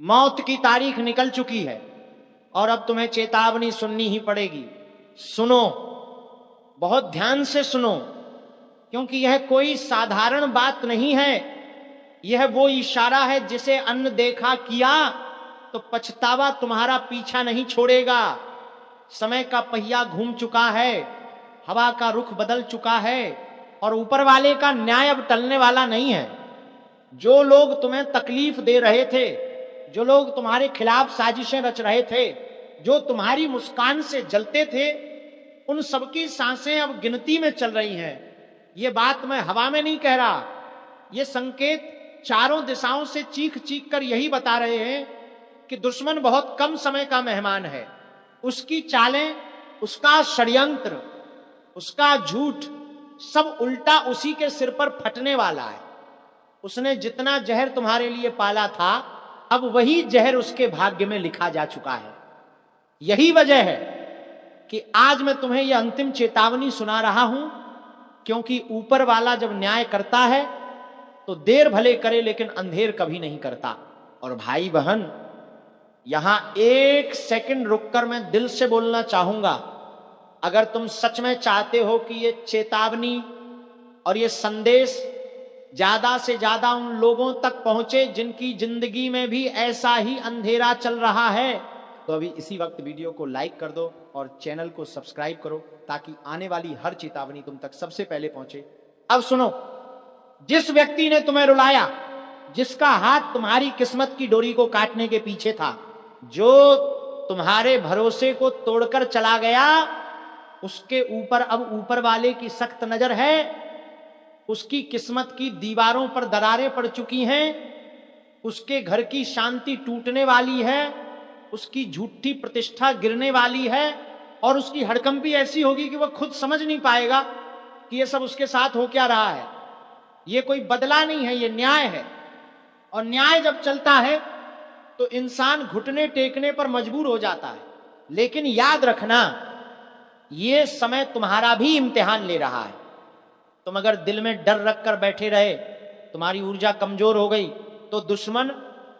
मौत की तारीख निकल चुकी है और अब तुम्हें चेतावनी सुननी ही पड़ेगी। सुनो, बहुत ध्यान से सुनो, क्योंकि यह कोई साधारण बात नहीं है। यह वो इशारा है जिसे अनदेखा किया तो पछतावा तुम्हारा पीछा नहीं छोड़ेगा। समय का पहिया घूम चुका है, हवा का रुख बदल चुका है और ऊपर वाले का न्याय अब टलने वाला नहीं है। जो लोग तुम्हें तकलीफ दे रहे थे, जो लोग तुम्हारे खिलाफ साजिशें रच रहे थे, जो तुम्हारी मुस्कान से जलते थे, उन सबकी सांसें अब गिनती में चल रही हैं। ये बात मैं हवा में नहीं कह रहा, ये संकेत चारों दिशाओं से चीख चीख कर यही बता रहे हैं कि दुश्मन बहुत कम समय का मेहमान है। उसकी चालें, उसका षड्यंत्र, उसका झूठ सब उल्टा उसी के सिर पर फटने वाला है। उसने जितना जहर तुम्हारे लिए पाला था, अब वही जहर उसके भाग्य में लिखा जा चुका है। यही वजह है कि आज मैं तुम्हें यह अंतिम चेतावनी सुना रहा हूं, क्योंकि ऊपर वाला जब न्याय करता है तो देर भले करे लेकिन अंधेर कभी नहीं करता। और भाई बहन, यहां एक सेकंड रुककर मैं दिल से बोलना चाहूंगा, अगर तुम सच में चाहते हो कि ये चेतावनी और ये संदेश ज्यादा से ज्यादा उन लोगों तक पहुंचे जिनकी जिंदगी में भी ऐसा ही अंधेरा चल रहा है, तो अभी इसी वक्त वीडियो को लाइक कर दो और चैनल को सब्सक्राइब करो, ताकि आने वाली हर चेतावनी तुम तक सबसे पहले पहुंचे। अब सुनो, जिस व्यक्ति ने तुम्हें रुलाया, जिसका हाथ तुम्हारी किस्मत की डोरी को काटने के पीछे था, जो तुम्हारे भरोसे को तोड़कर चला गया, उसके ऊपर अब ऊपर वाले की सख्त नजर है। उसकी किस्मत की दीवारों पर दरारें पड़ चुकी हैं, उसके घर की शांति टूटने वाली है, उसकी झूठी प्रतिष्ठा गिरने वाली है और उसकी हड़कंपी ऐसी होगी कि वह खुद समझ नहीं पाएगा कि यह सब उसके साथ हो क्या रहा है। यह कोई बदला नहीं है, यह न्याय है। और न्याय जब चलता है तो इंसान घुटने टेकने पर मजबूर हो जाता है। लेकिन याद रखना, यह समय तुम्हारा भी इम्तिहान ले रहा है। तुम अगर दिल में डर रखकर बैठे रहे, तुम्हारी ऊर्जा कमजोर हो गई, तो दुश्मन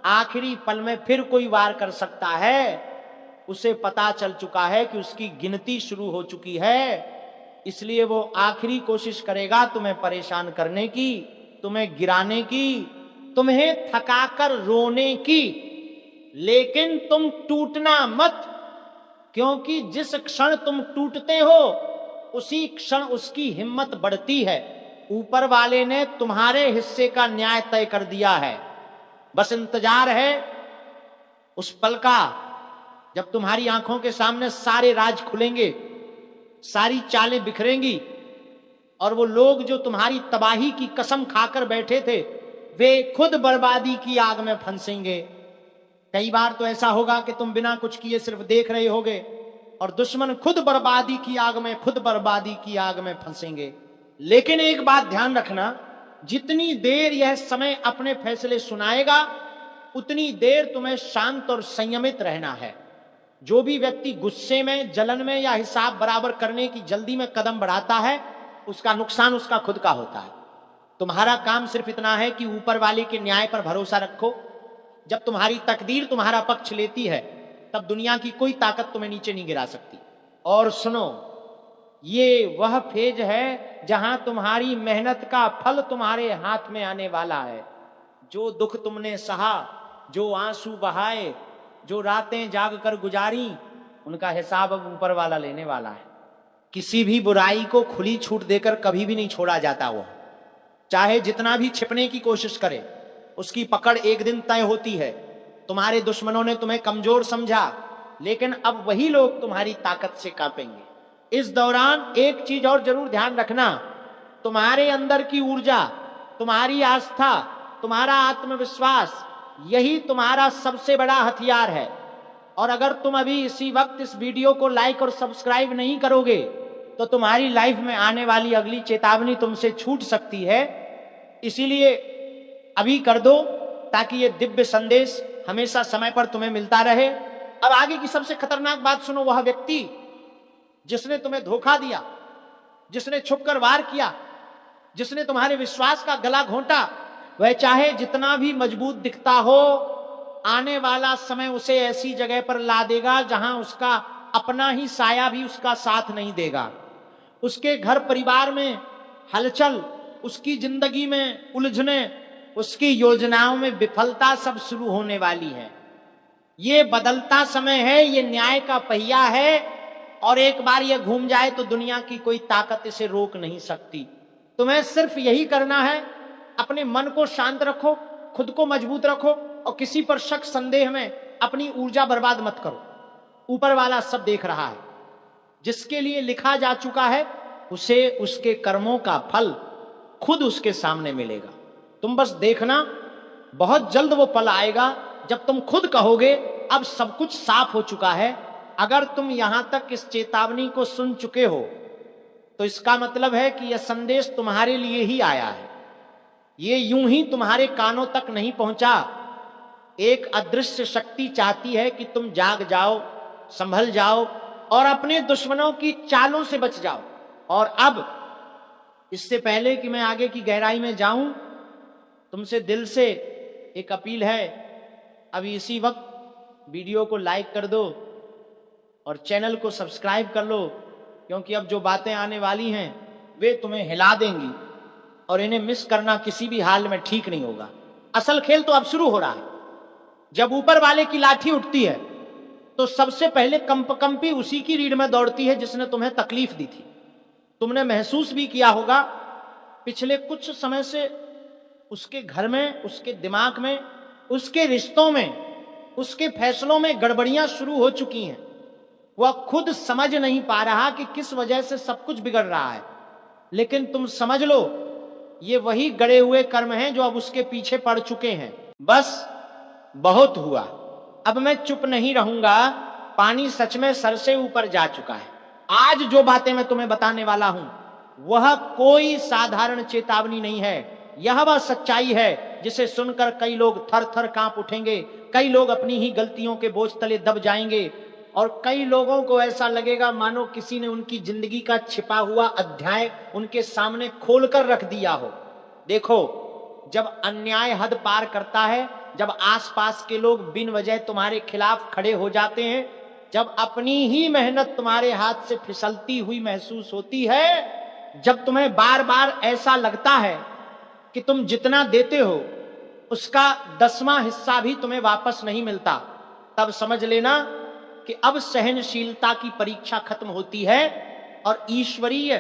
आखिरी पल में फिर कोई वार कर सकता है। उसे पता चल चुका है कि उसकी गिनती शुरू हो चुकी है, इसलिए वो आखिरी कोशिश करेगा तुम्हें परेशान करने की, तुम्हें गिराने की, तुम्हें थकाकर रोने की। लेकिन तुम टूटना मत, क्योंकि जिस क्षण तुम टूटते हो उसी क्षण उसकी हिम्मत बढ़ती है। ऊपर वाले ने तुम्हारे हिस्से का न्याय तय कर दिया है। बस इंतजार है उस पल का जब तुम्हारी आंखों के सामने सारे राज खुलेंगे, सारी चालें बिखरेंगी और वो लोग जो तुम्हारी तबाही की कसम खाकर बैठे थे, वे खुद बर्बादी की आग में फंसेंगे। कई बार तो ऐसा होगा कि तुम बिना कुछ किए सिर्फ देख रहे होगे और दुश्मन खुद बर्बादी की आग में, खुद बर्बादी की आग में फंसेंगे। लेकिन एक बात ध्यान रखना, जितनी देर यह समय अपने फैसले सुनाएगा, उतनी देर तुम्हें शांत और संयमित रहना है। जो भी व्यक्ति गुस्से में, जलन में या हिसाब बराबर करने की जल्दी में कदम बढ़ाता है, उसका नुकसान उसका खुद का होता है। तुम्हारा काम सिर्फ इतना है कि ऊपर वाले के न्याय पर भरोसा रखो। जब तुम्हारी तकदीर तुम्हारा पक्ष लेती है, तब दुनिया की कोई ताकत तुम्हें नीचे नहीं गिरा सकती। और सुनो, ये वह फेज है जहां तुम्हारी मेहनत का फल तुम्हारे हाथ में आने वाला है। जो दुख तुमने सहा, जो आंसू बहाए, जो रातें जाग कर गुजारी, उनका हिसाब अब ऊपर वाला लेने वाला है। किसी भी बुराई को खुली छूट देकर कभी भी नहीं छोड़ा जाता। वो चाहे जितना भी छिपने की कोशिश करे, उसकी पकड़ एक दिन तय होती है। तुम्हारे दुश्मनों ने तुम्हें कमजोर समझा, लेकिन अब वही लोग तुम्हारी ताकत से कांपेंगे। इस दौरान एक चीज और जरूर ध्यान रखना, तुम्हारे अंदर की ऊर्जा, तुम्हारी आस्था, तुम्हारा आत्मविश्वास, यही तुम्हारा सबसे बड़ा हथियार है। और अगर तुम अभी इसी वक्त इस वीडियो को लाइक और सब्सक्राइब नहीं करोगे, तो तुम्हारी लाइफ में आने वाली अगली चेतावनी तुमसे छूट सकती है। इसीलिए अभी कर दो, ताकि ये दिव्य संदेश हमेशा समय पर तुम्हें मिलता रहे। अब आगे की सबसे खतरनाक बात सुनो। वह व्यक्ति जिसने तुम्हें धोखा दिया, जिसने छुपकर वार किया, जिसने तुम्हारे विश्वास का गला घोंटा, वह चाहे जितना भी मजबूत दिखता हो, आने वाला समय उसे ऐसी जगह पर ला देगा जहां उसका अपना ही साया भी उसका साथ नहीं देगा। उसके घर परिवार में हलचल, उसकी जिंदगी में उलझने, उसकी योजनाओं में विफलता सब शुरू होने वाली है। ये बदलता समय है, ये न्याय का पहिया है, और एक बार ये घूम जाए तो दुनिया की कोई ताकत इसे रोक नहीं सकती। तुम्हें सिर्फ यही करना है, अपने मन को शांत रखो, खुद को मजबूत रखो, और किसी पर शक संदेह में अपनी ऊर्जा बर्बाद मत करो। ऊपर वाला सब देख रहा है। जिसके लिए लिखा जा चुका है उसे उसके कर्मों का फल खुद उसके सामने मिलेगा। तुम बस देखना, बहुत जल्द वो पल आएगा जब तुम खुद कहोगे अब सब कुछ साफ हो चुका है। अगर तुम यहां तक इस चेतावनी को सुन चुके हो तो इसका मतलब है कि यह संदेश तुम्हारे लिए ही आया है। ये यूं ही तुम्हारे कानों तक नहीं पहुंचा। एक अदृश्य शक्ति चाहती है कि तुम जाग जाओ, संभल जाओ और अपने दुश्मनों की चालों से बच जाओ। और अब इससे पहले कि मैं आगे की गहराई में जाऊं, तुमसे दिल से एक अपील है, अभी इसी वक्त वीडियो को लाइक कर दो और चैनल को सब्सक्राइब कर लो, क्योंकि अब जो बातें आने वाली हैं वे तुम्हें हिला देंगी और इन्हें मिस करना किसी भी हाल में ठीक नहीं होगा। असल खेल तो अब शुरू हो रहा है। जब ऊपर वाले की लाठी उठती है तो सबसे पहले कंपी उसी की रीढ़ में दौड़ती है जिसने तुम्हें तकलीफ दी थी। तुमने महसूस भी किया होगा पिछले कुछ समय से उसके घर में, उसके दिमाग में, उसके रिश्तों में, उसके फैसलों में गड़बड़ियां शुरू हो चुकी हैं। वह खुद समझ नहीं पा रहा कि किस वजह से सब कुछ बिगड़ रहा है, लेकिन तुम समझ लो ये वही गड़े हुए कर्म हैं जो अब उसके पीछे पड़ चुके हैं। बस बहुत हुआ, अब मैं चुप नहीं रहूंगा। पानी सच में सर से ऊपर जा चुका है। आज जो बातें मैं तुम्हें बताने वाला हूं वह कोई साधारण चेतावनी नहीं है। यह वह सच्चाई है जिसे सुनकर कई लोग थर थर कांप उठेंगे, कई लोग अपनी ही गलतियों के बोझ तले दब जाएंगे और कई लोगों को ऐसा लगेगा मानो किसी ने उनकी जिंदगी का छिपा हुआ अध्याय उनके सामने खोलकर रख दिया हो। देखो, जब अन्याय हद पार करता है, जब आसपास के लोग बिन वजह तुम्हारे खिलाफ खड़े हो जाते हैं, जब अपनी ही मेहनत तुम्हारे हाथ से फिसलती हुई महसूस होती है, जब तुम्हें बार बार ऐसा लगता है कि तुम जितना देते हो उसका 10वां हिस्सा भी तुम्हें वापस नहीं मिलता, तब समझ लेना कि अब सहनशीलता की परीक्षा खत्म होती है और ईश्वरीय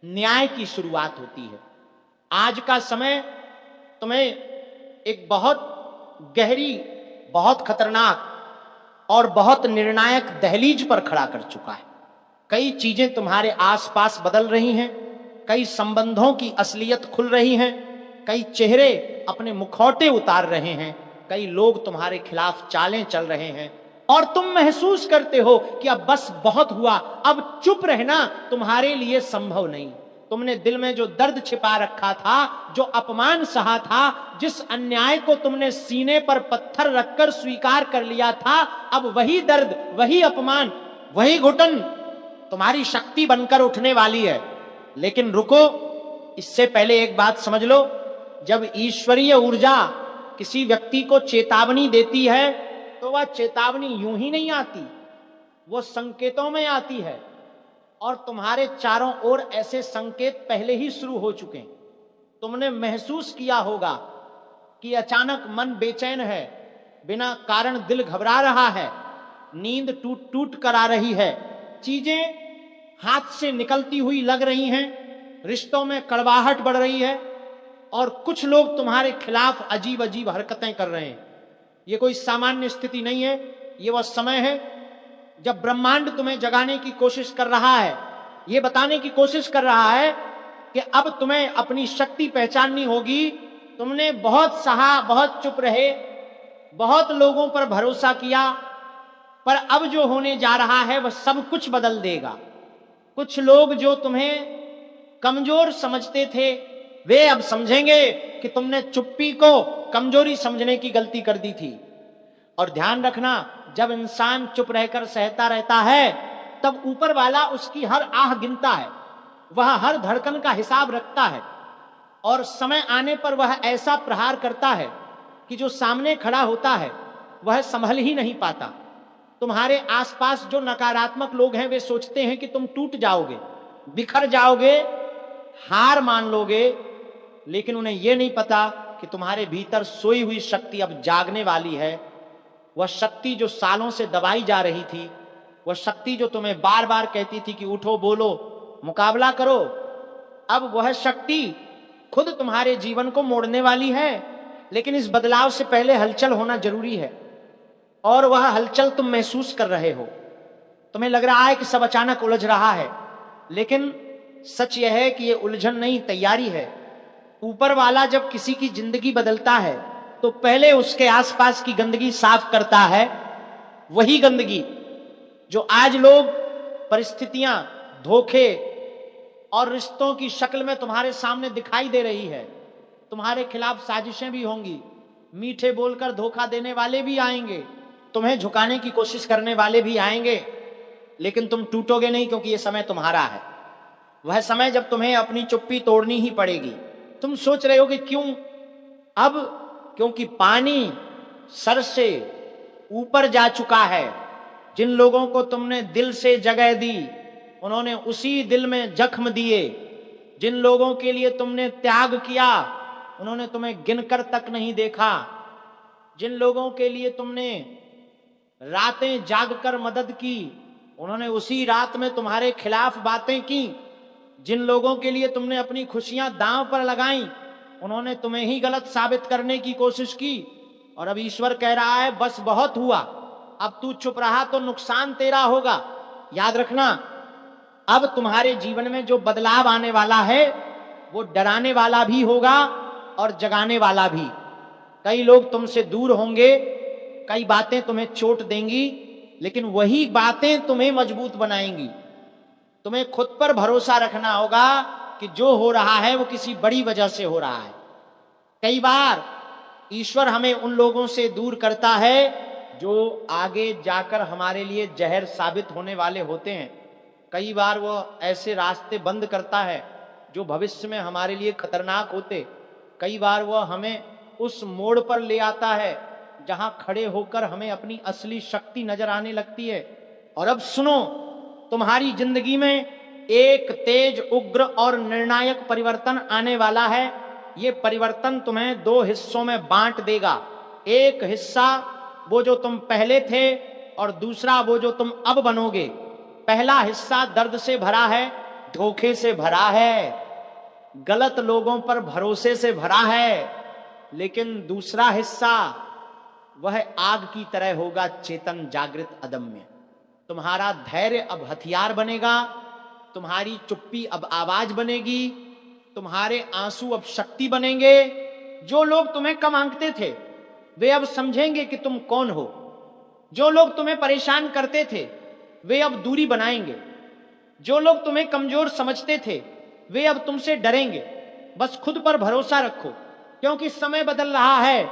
न्याय की शुरुआत होती है। आज का समय तुम्हें एक बहुत गहरी, बहुत खतरनाक और बहुत निर्णायक दहलीज पर खड़ा कर चुका है। कई चीजें तुम्हारे आसपास बदल रही हैं, कई संबंधों की असलियत खुल रही है, कई चेहरे अपने मुखौटे उतार रहे हैं, कई लोग तुम्हारे खिलाफ चालें चल रहे हैं और तुम महसूस करते हो कि अब बस बहुत हुआ, अब चुप रहना तुम्हारे लिए संभव नहीं। तुमने दिल में जो दर्द छिपा रखा था, जो अपमान सहा था, जिस अन्याय को तुमने सीने पर पत्थर रखकर स्वीकार कर लिया था, अब वही दर्द, वही अपमान, वही घुटन तुम्हारी शक्ति बनकर उठने वाली है। लेकिन रुको, इससे पहले एक बात समझ लो, जब ईश्वरीय ऊर्जा किसी व्यक्ति को चेतावनी देती है तो वह चेतावनी यूं ही नहीं आती, वो संकेतों में आती है और तुम्हारे चारों ओर ऐसे संकेत पहले ही शुरू हो चुके हैं। तुमने महसूस किया होगा कि अचानक मन बेचैन है, बिना कारण दिल घबरा रहा है, नींद टूट टूट कर आ रही है, चीजें हाथ से निकलती हुई लग रही हैं, रिश्तों में कड़वाहट बढ़ रही है और कुछ लोग तुम्हारे खिलाफ अजीब अजीब हरकतें कर रहे हैं। ये कोई सामान्य स्थिति नहीं है, ये वह समय है जब ब्रह्मांड तुम्हें जगाने की कोशिश कर रहा है, ये बताने की कोशिश कर रहा है कि अब तुम्हें अपनी शक्ति पहचाननी होगी। तुमने बहुत सहा, बहुत चुप रहे, बहुत लोगों पर भरोसा किया, पर अब जो होने जा रहा है वह सब कुछ बदल देगा। कुछ लोग जो तुम्हें कमजोर समझते थे वे अब समझेंगे कि तुमने चुप्पी को कमजोरी समझने की गलती कर दी थी। और ध्यान रखना, जब इंसान चुप रहकर सहता रहता है तब ऊपर वाला उसकी हर आह गिनता है, वह हर धड़कन का हिसाब रखता है और समय आने पर वह ऐसा प्रहार करता है कि जो सामने खड़ा होता है वह संभल ही नहीं पाता। तुम्हारे आसपास जो नकारात्मक लोग हैं वे सोचते हैं कि तुम टूट जाओगे, बिखर जाओगे, हार मान लोगे, लेकिन उन्हें यह नहीं पता कि तुम्हारे भीतर सोई हुई शक्ति अब जागने वाली है। वह शक्ति जो सालों से दबाई जा रही थी, वह शक्ति जो तुम्हें बार बार कहती थी कि उठो, बोलो, मुकाबला करो, अब वह शक्ति खुद तुम्हारे जीवन को मोड़ने वाली है। लेकिन इस बदलाव से पहले हलचल होना जरूरी है, और वह हलचल तुम महसूस कर रहे हो। तुम्हें लग रहा है कि सब अचानक उलझ रहा है, लेकिन सच यह है कि यह उलझन नहीं, तैयारी है। ऊपर वाला जब किसी की जिंदगी बदलता है तो पहले उसके आसपास की गंदगी साफ करता है। वही गंदगी जो आज लोग परिस्थितियां, धोखे और रिश्तों की शक्ल में तुम्हारे सामने दिखाई दे रही है। तुम्हारे खिलाफ साजिशें भी होंगी, मीठे बोलकर धोखा देने वाले भी आएंगे, तुम्हें झुकाने की कोशिश करने वाले भी आएंगे, लेकिन तुम टूटोगे नहीं, क्योंकि यह समय तुम्हारा है। वह समय जब तुम्हें अपनी चुप्पी तोड़नी ही पड़ेगी। तुम सोच रहे हो कि क्यों? अब क्योंकि पानी सर से ऊपर जा चुका है। जिन लोगों को तुमने दिल से जगह दी, उन्होंने उसी दिल में जख्म दिए। जिन लोगों के लिए तुमने त्याग किया, उन्होंने तुम्हें गिनकर तक नहीं देखा। जिन लोगों के लिए तुमने रातें जागकर मदद की, उन्होंने उसी रात में तुम्हारे खिलाफ बातें की। जिन लोगों के लिए तुमने अपनी खुशियां दांव पर लगाई, उन्होंने तुम्हें ही गलत साबित करने की कोशिश की। और अब ईश्वर कह रहा है बस बहुत हुआ, अब तू चुप रहा तो नुकसान तेरा होगा। याद रखना, अब तुम्हारे जीवन में जो बदलाव आने वाला है वो डराने वाला भी होगा और जगाने वाला भी। कई लोग तुमसे दूर होंगे, कई बातें तुम्हें चोट देंगी, लेकिन वही बातें तुम्हें मजबूत बनाएंगी। तुम्हें खुद पर भरोसा रखना होगा कि जो हो रहा है वो किसी बड़ी वजह से हो रहा है। कई बार ईश्वर हमें उन लोगों से दूर करता है जो आगे जाकर हमारे लिए जहर साबित होने वाले होते हैं। कई बार वो ऐसे रास्ते बंद करता है जो भविष्य में हमारे लिए खतरनाक होते। कई बार वो हमें उस मोड़ पर ले आता है जहां खड़े होकर हमें अपनी असली शक्ति नजर आने लगती है। और अब सुनो, तुम्हारी जिंदगी में एक तेज, उग्र और निर्णायक परिवर्तन आने वाला है। ये परिवर्तन तुम्हें दो हिस्सों में बांट देगा। एक हिस्सा वो जो तुम पहले थे, और दूसरा वो जो तुम अब बनोगे। पहला हिस्सा दर्द से भरा है, धोखे से भरा है, गलत लोगों पर भरोसे से भरा है। लेकिन दूसरा हिस्सा वह आग की तरह होगा, चेतन, जागृत, अदम्य। तुम्हारा धैर्य अब हथियार बनेगा, तुम्हारी चुप्पी अब आवाज बनेगी, तुम्हारे आंसू अब शक्ति बनेंगे। जो लोग तुम्हें कम आंकते थे वे अब समझेंगे कि तुम कौन हो। जो लोग तुम्हें परेशान करते थे वे अब दूरी बनाएंगे। जो लोग तुम्हें कमजोर समझते थे वे अब तुमसे डरेंगे। बस खुद पर भरोसा रखो, क्योंकि समय बदल रहा है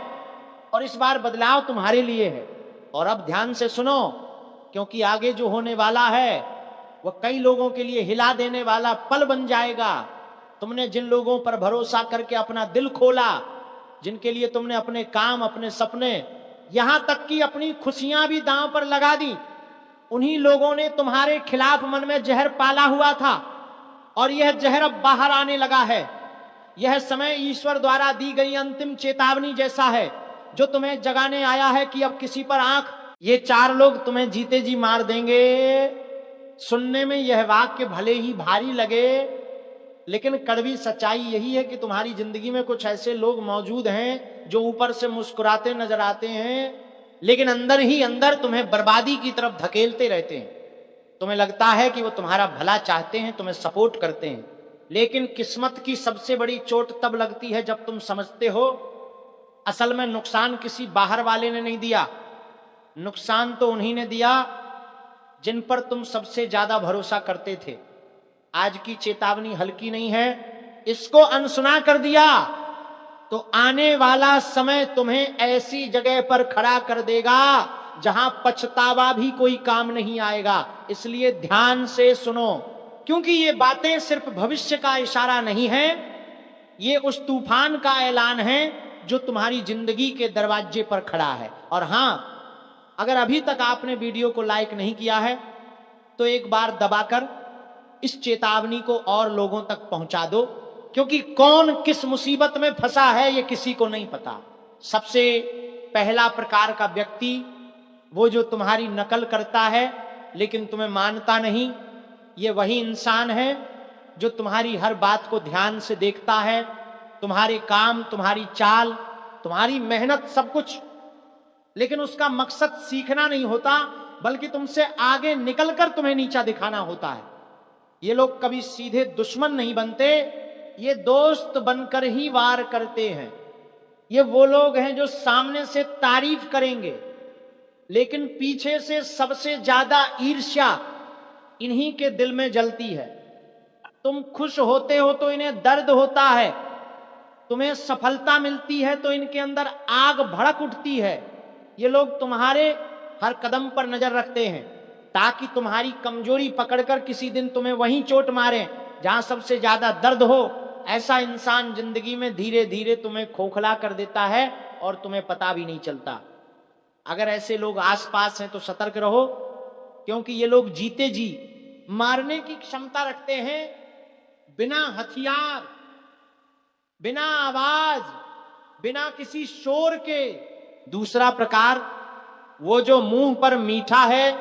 और इस बार बदलाव तुम्हारे लिए है। और अब ध्यान से सुनो, क्योंकि आगे जो होने वाला है वह कई लोगों के लिए हिला देने वाला पल बन जाएगा। तुमने जिन लोगों पर भरोसा करके अपना दिल खोला, जिनके लिए तुमने अपने काम, अपने सपने, यहां तक कि अपनी खुशियां भी दांव पर लगा दी, उन्हीं लोगों ने तुम्हारे खिलाफ मन में जहर पाला हुआ था, और यह जहर अब बाहर आने लगा है। यह समय ईश्वर द्वारा दी गई अंतिम चेतावनी जैसा है, जो तुम्हें जगाने आया है कि अब किसी पर आंख। ये चार लोग तुम्हें जीते जी मार देंगे। सुनने में यह वाक्य भले ही भारी लगे, लेकिन कड़वी सच्चाई यही है कि तुम्हारी जिंदगी में कुछ ऐसे लोग मौजूद हैं जो ऊपर से मुस्कुराते नजर आते हैं, लेकिन अंदर ही अंदर तुम्हें बर्बादी की तरफ धकेलते रहते हैं। तुम्हें लगता है कि वो तुम्हारा भला चाहते हैं, तुम्हें सपोर्ट करते हैं, लेकिन किस्मत की सबसे बड़ी चोट तब लगती है जब तुम समझते हो असल में नुकसान किसी बाहर वाले ने नहीं दिया, नुकसान तो उन्हीं ने दिया जिन पर तुम सबसे ज्यादा भरोसा करते थे। आज की चेतावनी हल्की नहीं है, इसको अनसुना कर दिया तो आने वाला समय तुम्हें ऐसी जगह पर खड़ा कर देगा जहां पछतावा भी कोई काम नहीं आएगा। इसलिए ध्यान से सुनो, क्योंकि ये बातें सिर्फ भविष्य का इशारा नहीं है, ये उस तूफान का ऐलान है जो तुम्हारी जिंदगी के दरवाजे पर खड़ा है। और हां, अगर अभी तक आपने वीडियो को लाइक नहीं किया है तो एक बार दबाकर इस चेतावनी को और लोगों तक पहुंचा दो, क्योंकि कौन किस मुसीबत में फंसा है ये किसी को नहीं पता। सबसे पहला प्रकार का व्यक्ति वो जो तुम्हारी नकल करता है लेकिन तुम्हें मानता नहीं, ये वही इंसान है जो तुम्हारी हर बात को ध्यान से देखता है, तुम्हारे काम, तुम्हारी चाल, तुम्हारी मेहनत, सब कुछ, लेकिन उसका मकसद सीखना नहीं होता बल्कि तुमसे आगे निकलकर तुम्हें नीचा दिखाना होता है। ये लोग कभी सीधे दुश्मन नहीं बनते, ये दोस्त बनकर ही वार करते हैं। ये वो लोग हैं जो सामने से तारीफ करेंगे लेकिन पीछे से सबसे ज्यादा ईर्ष्या इन्हीं के दिल में जलती है। तुम खुश होते हो तो इन्हें दर्द होता है, तुम्हें सफलता मिलती है तो इनके अंदर आग भड़क उठती है। ये लोग तुम्हारे हर कदम पर नजर रखते हैं ताकि तुम्हारी कमजोरी पकड़कर किसी दिन तुम्हें वहीं चोट मारें जहां सबसे ज्यादा दर्द हो। ऐसा इंसान जिंदगी में धीरे धीरे तुम्हें खोखला कर देता है और तुम्हें पता भी नहीं चलता। अगर ऐसे लोग आसपास हैं तो सतर्क रहो, क्योंकि ये लोग जीते जी मारने की क्षमता रखते हैं, बिना हथियार, बिना आवाज, बिना किसी शोर के। दूसरा प्रकार, वो जो मुंह पर मीठा है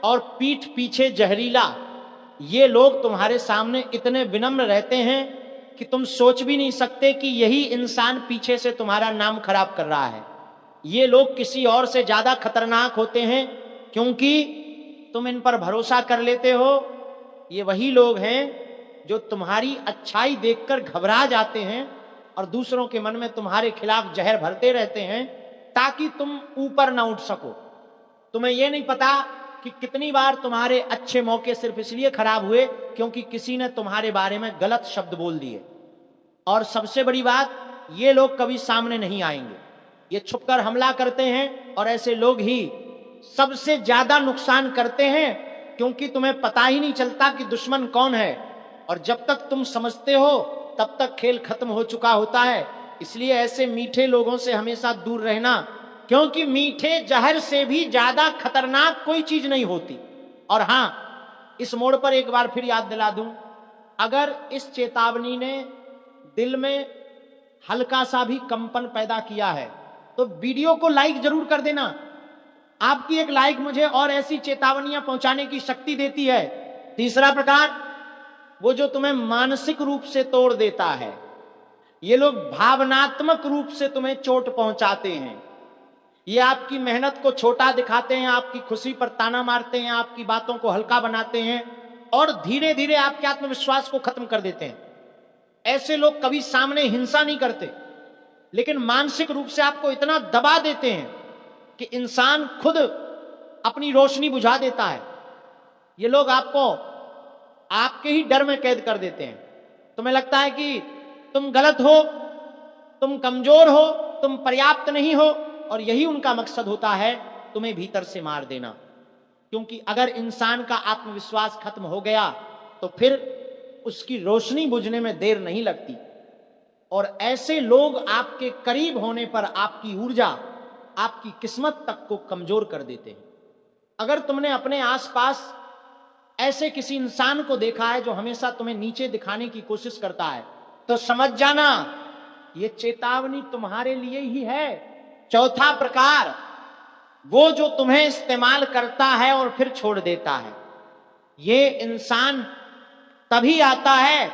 और पीठ पीछे जहरीला। ये लोग तुम्हारे सामने इतने विनम्र रहते हैं कि तुम सोच भी नहीं सकते कि यही इंसान पीछे से तुम्हारा नाम खराब कर रहा है। ये लोग किसी और से ज्यादा खतरनाक होते हैं क्योंकि तुम इन पर भरोसा कर लेते हो। ये वही लोग हैं जो तुम्हारी अच्छाई देखकर घबरा जाते हैं और दूसरों के मन में तुम्हारे खिलाफ जहर भरते रहते हैं ताकि तुम ऊपर ना उठ सको। तुम्हें यह नहीं पता कि कितनी बार तुम्हारे अच्छे मौके सिर्फ इसलिए खराब हुए क्योंकि किसी ने तुम्हारे बारे में गलत शब्द बोल दिए। और सबसे बड़ी बात, ये लोग कभी सामने नहीं आएंगे, ये छुपकर हमला करते हैं और ऐसे लोग ही सबसे ज्यादा नुकसान करते हैं क्योंकि तुम्हें पता ही नहीं चलता कि दुश्मन कौन है। और जब तक तुम समझते हो तब तक खेल खत्म हो चुका होता है। इसलिए ऐसे मीठे लोगों से हमेशा दूर रहना, क्योंकि मीठे जहर से भी ज्यादा खतरनाक कोई चीज नहीं होती। और हां, इस मोड़ पर एक बार फिर याद दिला दूं, अगर इस चेतावनी ने दिल में हल्का सा भी कंपन पैदा किया है तो वीडियो को लाइक जरूर कर देना। आपकी एक लाइक मुझे और ऐसी चेतावनियां पहुंचाने की शक्ति देती है। तीसरा प्रकार, वो जो तुम्हें मानसिक रूप से तोड़ देता है। ये लोग भावनात्मक रूप से तुम्हें चोट पहुंचाते हैं। ये आपकी मेहनत को छोटा दिखाते हैं, आपकी खुशी पर ताना मारते हैं, आपकी बातों को हल्का बनाते हैं और धीरे धीरे आपके आत्मविश्वास को खत्म कर देते हैं। ऐसे लोग कभी सामने हिंसा नहीं करते लेकिन मानसिक रूप से आपको इतना दबा देते हैं कि इंसान खुद अपनी रोशनी बुझा देता है। ये लोग आपको आपके ही डर में कैद कर देते हैं। तुम्हें लगता है कि तुम गलत हो, तुम कमजोर हो, तुम पर्याप्त नहीं हो, और यही उनका मकसद होता है, तुम्हें भीतर से मार देना। क्योंकि अगर इंसान का आत्मविश्वास खत्म हो गया तो फिर उसकी रोशनी बुझने में देर नहीं लगती। और ऐसे लोग आपके करीब होने पर आपकी ऊर्जा, आपकी किस्मत तक को कमजोर कर देते हैं। अगर तुमने अपने आसपास ऐसे किसी इंसान को देखा है जो हमेशा तुम्हें नीचे दिखाने की कोशिश करता है तो समझ जाना ये चेतावनी तुम्हारे लिए ही है। चौथा प्रकार, वो जो तुम्हें इस्तेमाल करता है और फिर छोड़ देता है। ये इंसान तभी आता है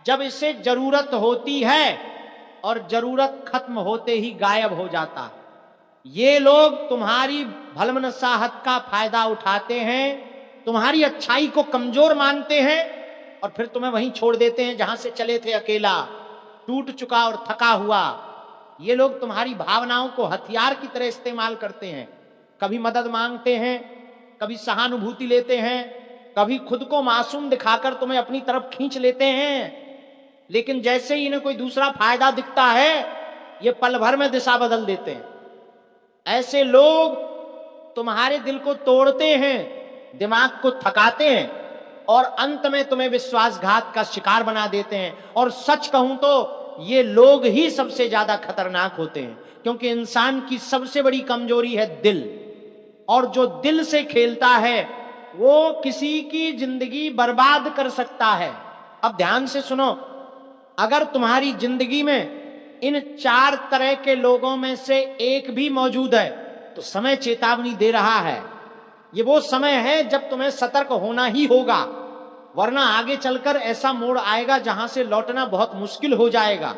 जब इसे जरूरत होती है और जरूरत खत्म होते ही गायब हो जाता है। ये लोग तुम्हारी भलमनसाहत का फायदा उठाते हैं, तुम्हारी अच्छाई को कमजोर मानते हैं और फिर तुम्हें वहीं छोड़ देते हैं जहां से चले थे, अकेला, टूट चुका और थका हुआ। ये लोग तुम्हारी भावनाओं को हथियार की तरह इस्तेमाल करते हैं। कभी मदद मांगते हैं, कभी सहानुभूति लेते हैं, कभी खुद को मासूम दिखाकर तुम्हें अपनी तरफ खींच लेते हैं। लेकिन जैसे ही इन्हें कोई दूसरा फायदा दिखता है ये पल भर में दिशा बदल देते हैं। ऐसे लोग तुम्हारे दिल को तोड़ते हैं, दिमाग को थकाते हैं और अंत में तुम्हें विश्वासघात का शिकार बना देते हैं। और सच कहूं तो ये लोग ही सबसे ज्यादा खतरनाक होते हैं, क्योंकि इंसान की सबसे बड़ी कमजोरी है दिल, और जो दिल से खेलता है वो किसी की जिंदगी बर्बाद कर सकता है। अब ध्यान से सुनो, अगर तुम्हारी जिंदगी में इन 4 तरह के लोगों में से एक भी मौजूद है तो समय चेतावनी दे रहा है। ये वो समय है जब तुम्हें सतर्क होना ही होगा, वरना आगे चलकर ऐसा मोड़ आएगा जहां से लौटना बहुत मुश्किल हो जाएगा।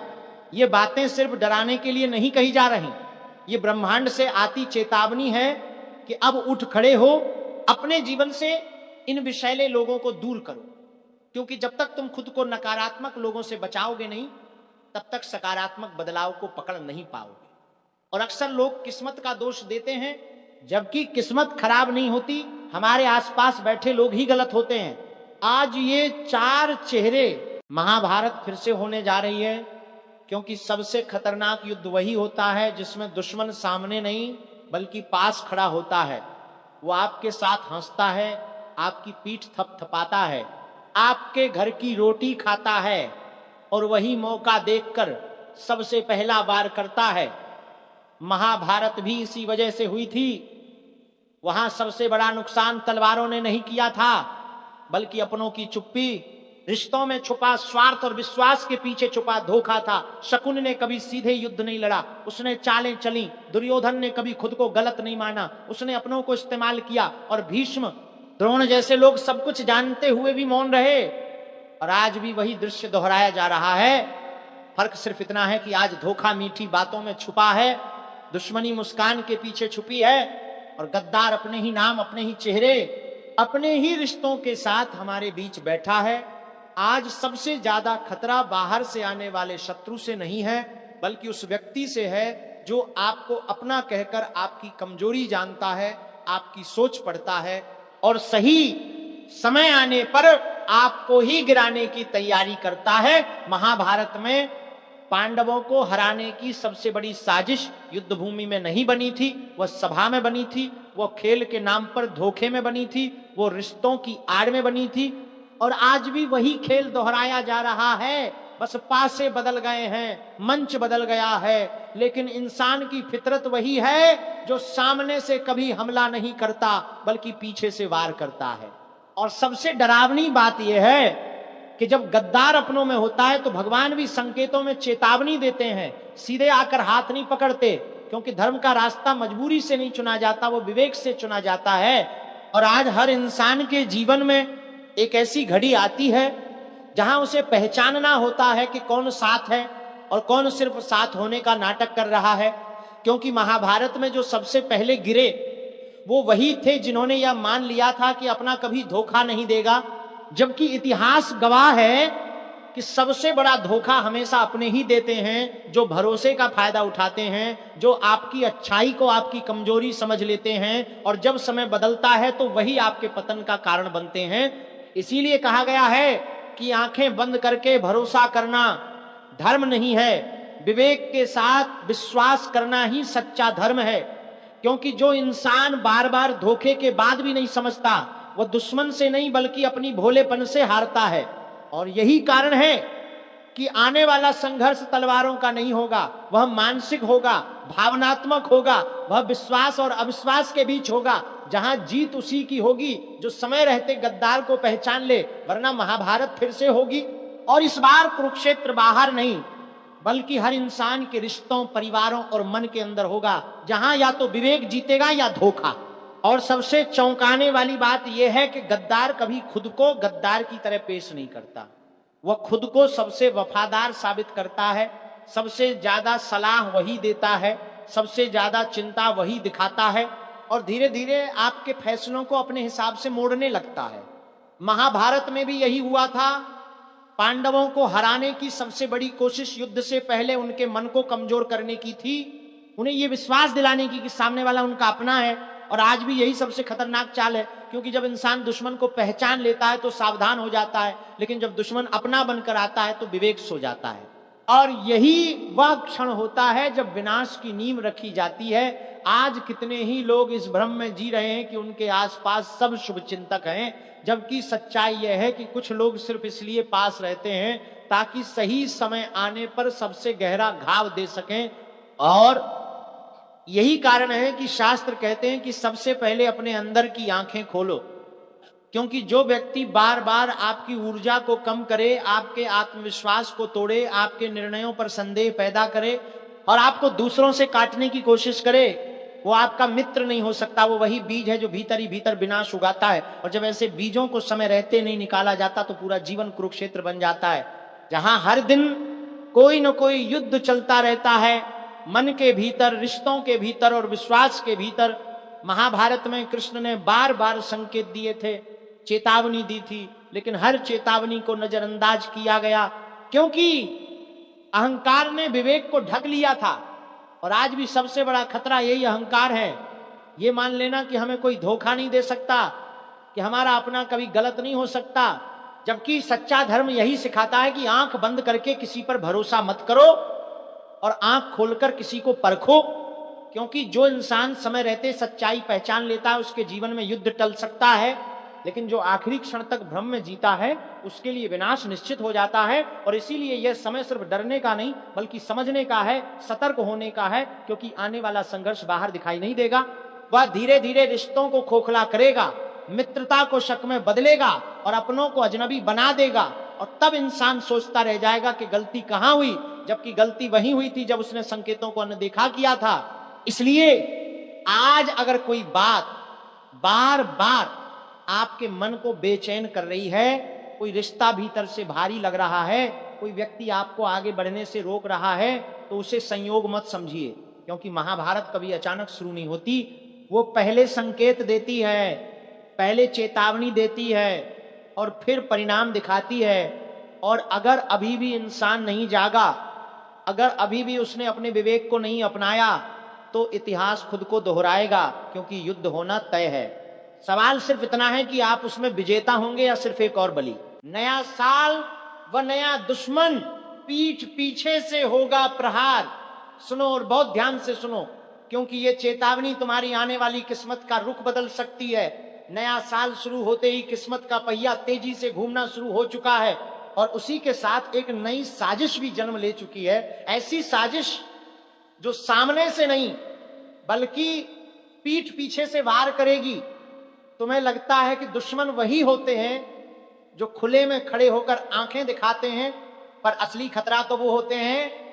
ये बातें सिर्फ डराने के लिए नहीं कही जा रही, ये ब्रह्मांड से आती चेतावनी है कि अब उठ खड़े हो, अपने जीवन से इन विषैले लोगों को दूर करो, क्योंकि जब तक तुम खुद को नकारात्मक लोगों से बचाओगे नहीं, तब तक सकारात्मक बदलाव को पकड़ नहीं पाओगे। और अक्सर लोग किस्मत का दोष देते हैं, जबकि किस्मत खराब नहीं होती, हमारे आसपास बैठे लोग ही गलत होते हैं। आज ये 4 चेहरे, महाभारत फिर से होने जा रही है, क्योंकि सबसे खतरनाक युद्ध वही होता है जिसमें दुश्मन सामने नहीं बल्कि पास खड़ा होता है। वो आपके साथ हंसता है, आपकी पीठ थपथपाता है, आपके घर की रोटी खाता है, और वही मौका देखकर सबसे पहला वार करता है। महाभारत भी इसी वजह से हुई थी। वहां सबसे बड़ा नुकसान तलवारों ने नहीं किया था, बल्कि अपनों की चुप्पी, रिश्तों में छुपा स्वार्थ और विश्वास के पीछे छुपा धोखा था। शकुन ने कभी सीधे युद्ध नहीं लड़ा, उसने चालें चली। दुर्योधन ने कभी खुद को गलत नहीं माना, उसने अपनों को इस्तेमाल किया। और भीष्म, द्रोण जैसे लोग सब कुछ जानते हुए भी मौन रहे। और आज भी वही दृश्य दोहराया जा रहा है। फर्क सिर्फ इतना है कि आज धोखा मीठी बातों में छुपा है, दुश्मनी मुस्कान के पीछे छुपी है, और गद्दार अपने ही नाम, अपने ही चेहरे, अपने ही रिश्तों के साथ हमारे बीच बैठा है। आज सबसे ज्यादा खतरा बाहर से आने वाले शत्रु से नहीं है, बल्कि उस व्यक्ति से है जो आपको अपना कहकर आपकी कमजोरी जानता है, आपकी सोच पढ़ता है, और सही समय आने पर आपको ही गिराने की तैयारी करता है। महाभारत में पांडवों को हराने की सबसे बड़ी साजिश युद्ध भूमि में नहीं बनी थी, वह सभा में बनी थी, वह खेल के नाम पर धोखे में बनी थी, वो रिश्तों की आड़ में बनी थी। और आज भी वही खेल दोहराया जा रहा है, बस पासे बदल गए हैं, मंच बदल गया है, लेकिन इंसान की फितरत वही है जो सामने से कभी हमला नहीं करता बल्कि पीछे से वार करता है। और सबसे डरावनी बात यह है कि जब गद्दार अपनों में होता है तो भगवान भी संकेतों में चेतावनी देते हैं, सीधे आकर हाथ नहीं पकड़ते, क्योंकि धर्म का रास्ता मजबूरी से नहीं चुना जाता, वो विवेक से चुना जाता है। और आज हर इंसान के जीवन में एक ऐसी घड़ी आती है जहां उसे पहचानना होता है कि कौन साथ है और कौन सिर्फ साथ होने का नाटक कर रहा है। क्योंकि महाभारत में जो सबसे पहले गिरे वो वही थे जिन्होंने यह मान लिया था कि अपना कभी धोखा नहीं देगा, जबकि इतिहास गवाह है कि सबसे बड़ा धोखा हमेशा अपने ही देते हैं, जो भरोसे का फायदा उठाते हैं, जो आपकी अच्छाई को आपकी कमजोरी समझ लेते हैं, और जब समय बदलता है तो वही आपके पतन का कारण बनते हैं। इसीलिए कहा गया है कि आंखें बंद करके भरोसा करना धर्म नहीं है, विवेक के साथ विश्वास करना ही सच्चा धर्म है। क्योंकि जो इंसान बार बार धोखे के बाद भी नहीं समझता, वह दुश्मन से नहीं बल्कि अपनी भोलेपन से हारता है। और यही कारण है कि आने वाला संघर्ष तलवारों का नहीं होगा, वह मानसिक होगा, भावनात्मक होगा, वह विश्वास और अविश्वास के बीच होगा। जहां जीत उसी की होगी जो समय रहते गद्दार को पहचान ले, वरना महाभारत फिर से होगी। और इस बार कुरुक्षेत्र बाहर नहीं बल्कि हर इंसान के रिश्तों, परिवारों और मन के अंदर होगा, जहां या तो विवेक जीतेगा या धोखा। और सबसे चौंकाने वाली बात यह है कि गद्दार कभी खुद को गद्दार की तरह पेश नहीं करता, वह खुद को सबसे वफादार साबित करता है, सबसे ज्यादा सलाह वही देता है, सबसे ज्यादा चिंता वही दिखाता है, और धीरे धीरे आपके फैसलों को अपने हिसाब से मोड़ने लगता है। महाभारत में भी यही हुआ था। पांडवों को हराने की सबसे बड़ी कोशिश युद्ध से पहले उनके मन को कमजोर करने की थी, उन्हें यह विश्वास दिलाने की कि सामने वाला उनका अपना है। और आज भी यही सबसे खतरनाक चाल है, क्योंकि जब इंसान दुश्मन को पहचान लेता है तो सावधान हो जाता है, लेकिन जब दुश्मन अपना बनकर आता है तो विवेक सो जाता है। और यही वह क्षण होता है जब विनाश की नींव रखी जाती है। आज कितने ही लोग इस भ्रम में जी रहे हैं कि उनके आसपास सब शुभ चिंतक हैं, जबकि सच्चाई यह है कि कुछ लोग सिर्फ इसलिए पास रहते हैं ताकि सही समय आने पर सबसे गहरा घाव दे सकें। और यही कारण है कि शास्त्र कहते हैं कि सबसे पहले अपने अंदर की आंखें खोलो, क्योंकि जो व्यक्ति बार बार आपकी ऊर्जा को कम करे, आपके आत्मविश्वास को तोड़े, आपके निर्णयों पर संदेह पैदा करे और आपको दूसरों से काटने की कोशिश करे, वो आपका मित्र नहीं हो सकता। वो वही बीज है जो भीतर ही भीतर विनाश उगाता है। और जब ऐसे बीजों को समय रहते नहीं निकाला जाता तो पूरा जीवन कुरुक्षेत्र बन जाता है, जहां हर दिन कोई न कोई युद्ध चलता रहता है, मन के भीतर, रिश्तों के भीतर और विश्वास के भीतर। महाभारत में कृष्ण ने बार बार संकेत दिए थे, चेतावनी दी थी, लेकिन हर चेतावनी को नजरअंदाज किया गया, क्योंकि अहंकार ने विवेक को ढक लिया था। और आज भी सबसे बड़ा खतरा यही अहंकार है। ये मान लेना कि हमें कोई धोखा नहीं दे सकता, कि हमारा अपना कभी गलत नहीं हो सकता, जबकि सच्चा धर्म यही सिखाता है कि आंख बंद करके किसी पर भरोसा मत करो और आंख खोलकर किसी को परखो, क्योंकि जो इंसान समय रहते सच्चाई पहचान लेता है उसके जीवन में युद्ध टल सकता है, लेकिन जो आखिरी क्षण तक भ्रम में जीता है उसके लिए विनाश निश्चित हो जाता है। और इसीलिए यह समय सिर्फ डरने का नहीं बल्कि समझने का है, सतर्क होने का है, क्योंकि आने वाला संघर्ष बाहर दिखाई नहीं देगा। वह धीरे धीरे रिश्तों को खोखला करेगा, मित्रता को शक में बदलेगा और अपनों को अजनबी बना देगा। और तब इंसान सोचता रह जाएगा कि गलती कहां हुई, जबकि गलती वहीं हुई थी जब उसने संकेतों को अनदेखा किया था। इसलिए आज अगर कोई बात बार बार आपके मन को बेचैन कर रही है, कोई रिश्ता भीतर से भारी लग रहा है, कोई व्यक्ति आपको आगे बढ़ने से रोक रहा है, तो उसे संयोग मत समझिए, क्योंकि महाभारत कभी अचानक शुरू नहीं होती। वो पहले संकेत देती है, पहले चेतावनी देती है और फिर परिणाम दिखाती है। और अगर अभी भी इंसान नहीं जागा, अगर अभी भी उसने अपने विवेक को नहीं अपनाया, तो इतिहास खुद को दोहराएगा, क्योंकि युद्ध होना तय है। सवाल सिर्फ इतना है कि आप उसमें विजेता होंगे या सिर्फ एक और बलि। नया साल व नया दुश्मन, पीठ पीछे से होगा प्रहार। सुनो और बहुत ध्यान से सुनो, क्योंकि ये चेतावनी तुम्हारी आने वाली किस्मत का रुख बदल सकती है। नया साल शुरू होते ही किस्मत का पहिया तेजी से घूमना शुरू हो चुका है और उसी के साथ एक नई साजिश भी जन्म ले चुकी है। ऐसी साजिश जो सामने से नहीं बल्कि पीठ पीछे से वार करेगी। तुम्हें लगता है कि दुश्मन वही होते हैं जो खुले में खड़े होकर आंखें दिखाते हैं, पर असली खतरा तो वो होते हैं